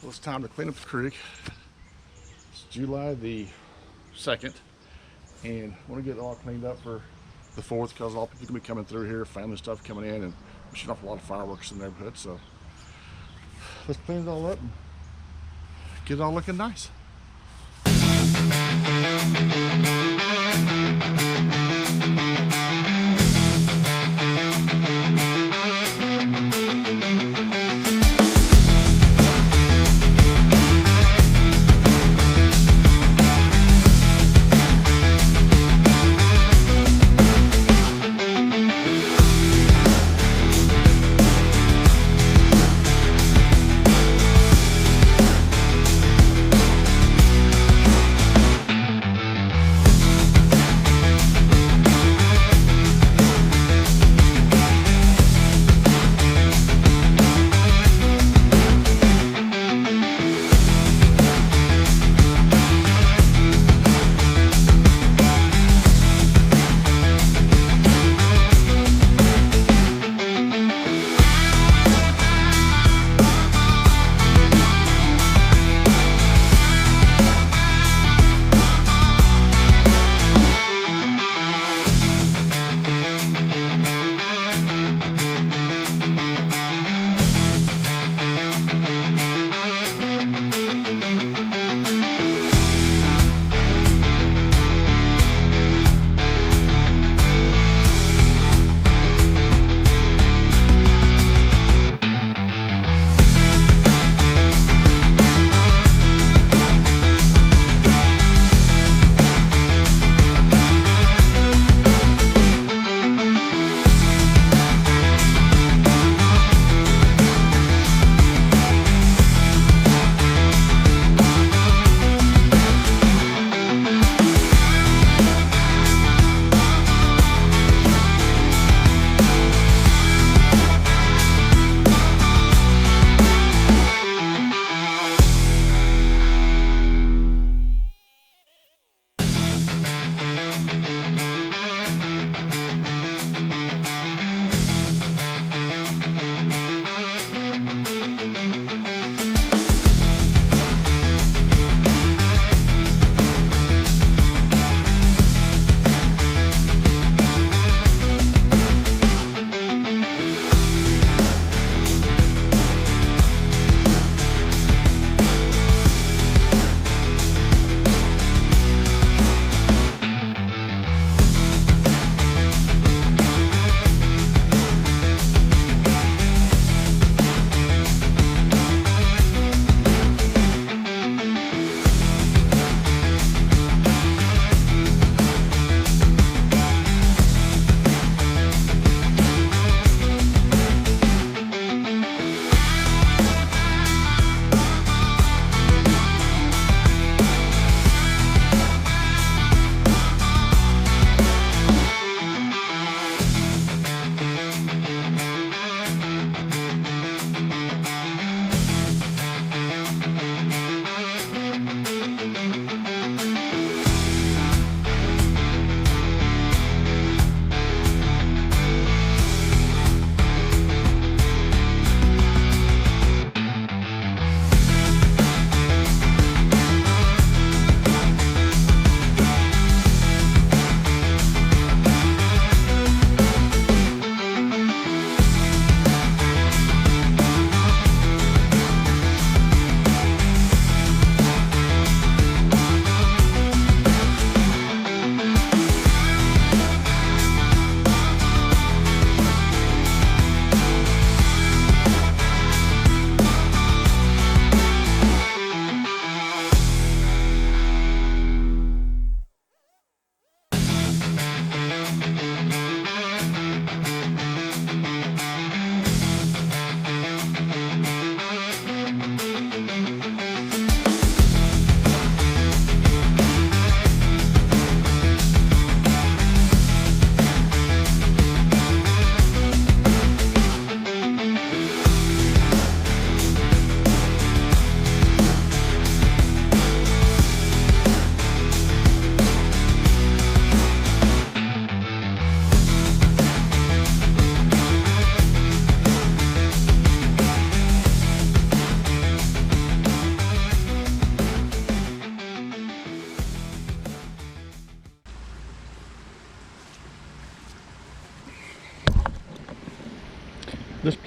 Well, it's time to clean up the creek. It's July the 2nd, and I want to get it all cleaned up for the 4th because all people can be coming through here, family stuff coming in, and we're shooting off a lot of fireworks in the neighborhood. So let's clean it all up and get it all looking nice.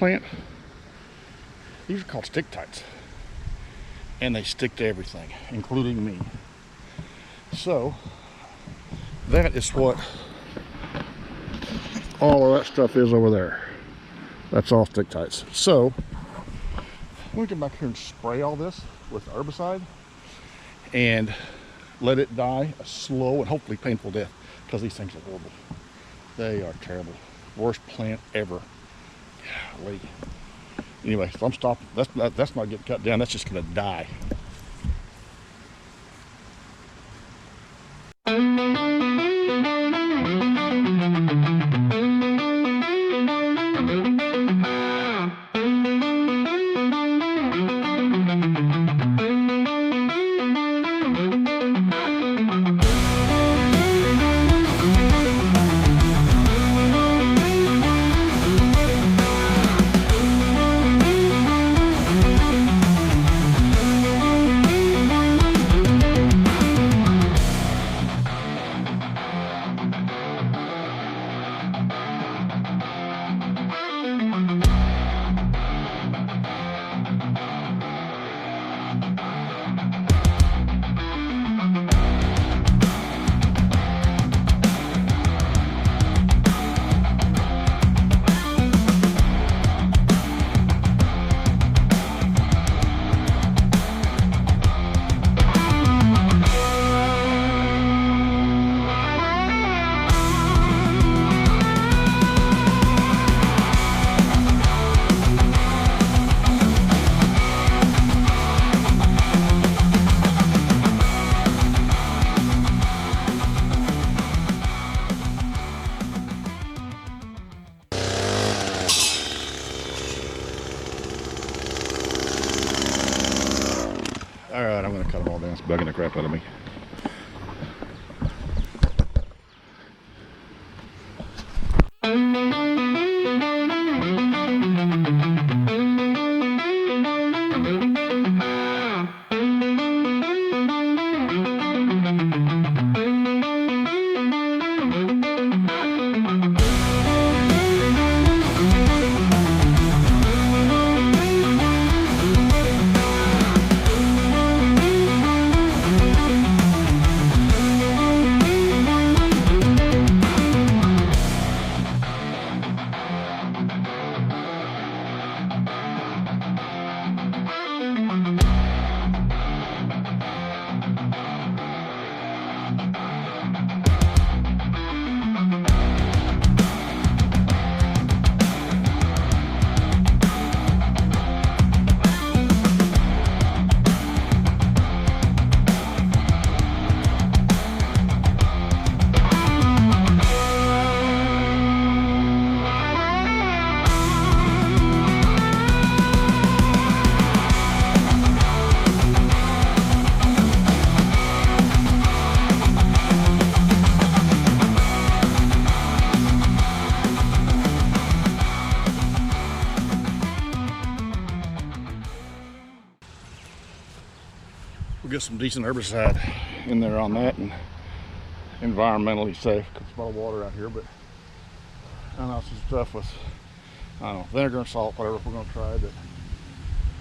plant, these are called stick tights. And they stick to everything, including me. So, that is what all of that stuff is over there. That's all stick tights. So, I'm going to come back here and spray all this with herbicide and let it die a slow and hopefully painful death, because these things are horrible. They are terrible. Worst plant ever. Golly. Anyway, so I'm stopping. That's not getting cut down. That's just going to die. Alright, I'm going to cut them all down. It's bugging the crap out of me. We'll get some decent herbicide in there on that, and environmentally safe, because there's a lot of water out here. But I don't know, some stuff with, I don't know, vinegar and salt, whatever. We're going to try that.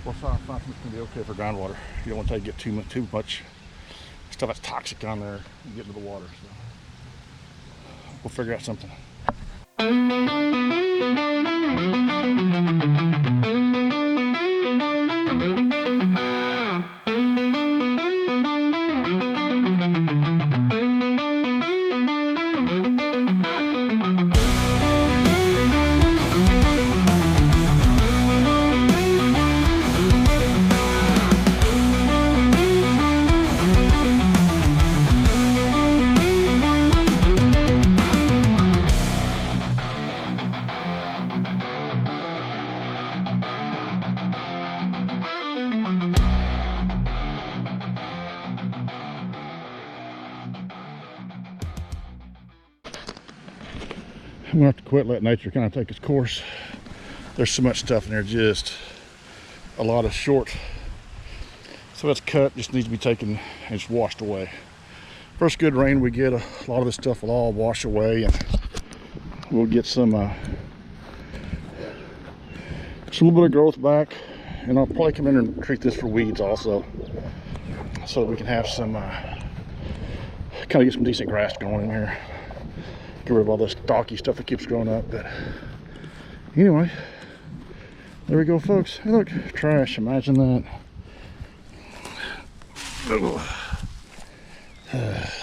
We'll find something that's going to be okay for groundwater. You don't want to get too much stuff that's toxic on there and get into the water. So we'll figure out something. I'm gonna have to quit, let nature kind of take its course. There's so much stuff in there, just a lot of short. So that's cut, just needs to be taken and just washed away. First good rain we get, a lot of this stuff will all wash away, and we'll get some Just a little bit of growth back, and I'll probably come in and treat this for weeds also, so that we can have some kind of get some decent grass going in here. Get rid of all this stalky stuff that keeps growing up. But anyway, there we go, folks. Hey, look, trash. Imagine that.